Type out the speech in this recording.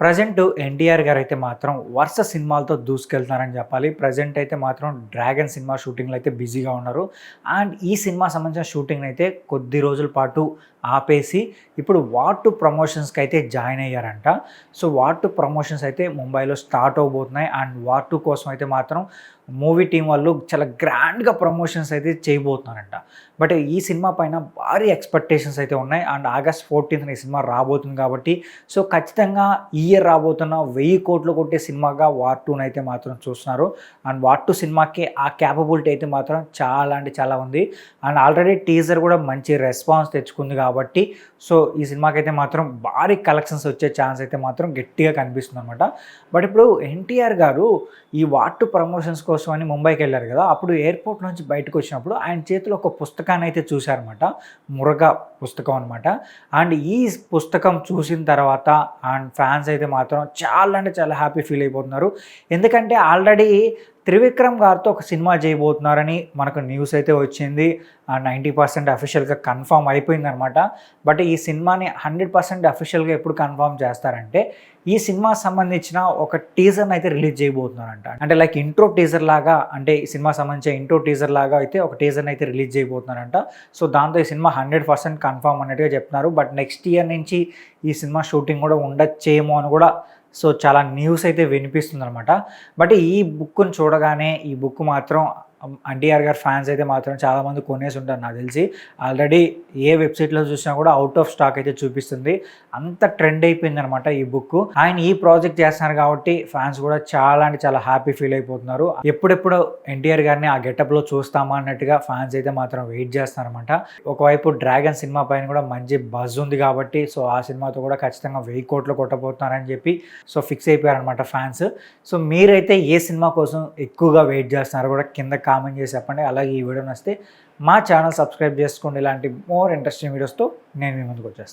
Present NTR గారైతే మాత్రం వరుస సినిమాలతో దూసుకెళ్తున్నారని చెప్పాలి. ప్రజెంట్ అయితే మాత్రం 'డ్రాగన్' సినిమా షూటింగ్‌లో అయితే బిజీగా ఉన్నారు. అండ్ ఈ సినిమా సంబంధించిన షూటింగ్‌ని అయితే కొద్ది రోజుల పాటు ఆపేసి ఇప్పుడు వార్ 2 ప్రమోషన్స్‌కి అయితే జాయిన్ అయ్యారంట. సో వార్ 2 ప్రమోషన్స్ అయితే ముంబైలో స్టార్ట్ అవబోతున్నాయి. అండ్ వార్ 2 కోసం అయితే మాత్రం మూవీ టీం వాళ్ళు చాలా గ్రాండ్‌గా ప్రమోషన్స్ అయితే చేయబోతున్నారంట. బట్ ఈ సినిమా పైన భారీ ఎక్స్‌పెక్టేషన్స్ అయితే ఉన్నాయి. అండ్ ఆగస్ట్ 14న ఈ సినిమా రాబోతుంది కాబట్టి సో ఖచ్చితంగా ఈ ఇయర్ రాబోతున్న 1000 కోట్లు కొట్టే సినిమాగా వార్ 2 అయితే మాత్రం చూస్తున్నారు. అండ్ వార్ 2 సినిమాకి ఆ క్యాపబిలిటీ అయితే మాత్రం చాలా అంటే చాలా ఉంది. అండ్ ఆల్రెడీ టీజర్ కూడా మంచి రెస్పాన్స్ తెచ్చుకుంది కాబట్టి సో ఈ సినిమాకి అయితే మాత్రం భారీ కలెక్షన్స్ వచ్చే ఛాన్స్ అయితే మాత్రం గట్టిగా కనిపిస్తుంది అనమాట. బట్ ఇప్పుడు ఎన్టీఆర్ గారు ఈ వార్ 2 ప్రమోషన్స్ కోసం అని ముంబైకి వెళ్ళారు కదా, అప్పుడు ఎయిర్పోర్ట్ నుంచి బయటకు వచ్చినప్పుడు ఆయన చేతిలో ఒక పుస్తకాన్ని అయితే చూశారనమాట. మురగా పుస్తకం అనమాట. అండ్ ఈ పుస్తకం చూసిన తర్వాత అండ్ ఫ్యాన్స్ అయితే మాత్రం చాలా అంటే చాలా హ్యాపీ ఫీల్ అయిపోతున్నారు. ఎందుకంటే ఆల్రెడీ త్రివిక్రమ్ గారితో ఒక సినిమా చేయబోతున్నారని మనకు న్యూస్ అయితే వచ్చింది. 90% అఫీషియల్గా కన్ఫామ్ అయిపోయిందనమాట. బట్ ఈ సినిమాని 100% అఫీషియల్గా ఎప్పుడు కన్ఫామ్ చేస్తారంటే ఈ సినిమా సంబంధించిన ఒక టీజర్ని అయితే రిలీజ్ చేయబోతున్నారంట. అంటే లైక్ ఇంట్రో టీజర్ లాగా, అంటే ఈ సినిమా సంబంధించిన ఇంట్రో టీజర్ లాగా అయితే ఒక టీజర్ని అయితే రిలీజ్ చేయబోతున్నారంట. సో దాంతో ఈ సినిమా 100% కన్ఫామ్ అన్నట్టుగా చెప్తున్నారు. బట్ నెక్స్ట్ ఇయర్ నుంచి ఈ సినిమా షూటింగ్ కూడా ఉండొచ్చేమో అని కూడా సో చాలా న్యూస్ అయితే వినిపిస్తుంది అనమాట. బట్ ఈ బుక్ని చూడగానే ఈ బుక్ మాత్రం ఎన్టీఆర్ గారి ఫ్యాన్స్ అయితే మాత్రం చాలామంది కొనేసి ఉంటారు నాకు తెలిసి. ఆల్రెడీ ఏ వెబ్సైట్లో చూసినా కూడా అవుట్ ఆఫ్ స్టాక్ అయితే చూపిస్తుంది. అంత ట్రెండ్ అయిపోయింది అనమాట ఈ బుక్. ఆయన ఈ ప్రాజెక్ట్ చేస్తున్నారు కాబట్టి ఫ్యాన్స్ కూడా చాలా అంటే చాలా హ్యాపీ ఫీల్ అయిపోతున్నారు. ఎప్పుడెప్పుడు ఎన్టీఆర్ గారిని ఆ గెటప్లో చూస్తామా అన్నట్టుగా ఫ్యాన్స్ అయితే మాత్రం వెయిట్ చేస్తున్నారన్నమాట. ఒకవైపు 'డ్రాగన్' సినిమా పైన కూడా మంచి బజ్ ఉంది కాబట్టి సో ఆ సినిమాతో కూడా ఖచ్చితంగా 1000 కోట్లు కొట్టబోతున్నారని చెప్పి సో ఫిక్స్ అయిపోయారనమాట ఫ్యాన్స్. సో మీరైతే ఏ సినిమా కోసం ఎక్కువగా వెయిట్ చేస్తున్నారో కూడా కింద కామెంట్ చేసి చెప్పండి. అలాగే ఈ వీడియో నచ్చితే మా ఛానల్ సబ్స్క్రైబ్ చేసుకోండి. ఇలాంటి మోర్ ఇంట్రెస్టింగ్ వీడియోస్తో నేను మీ ముందుకు వచ్చేస్తాను.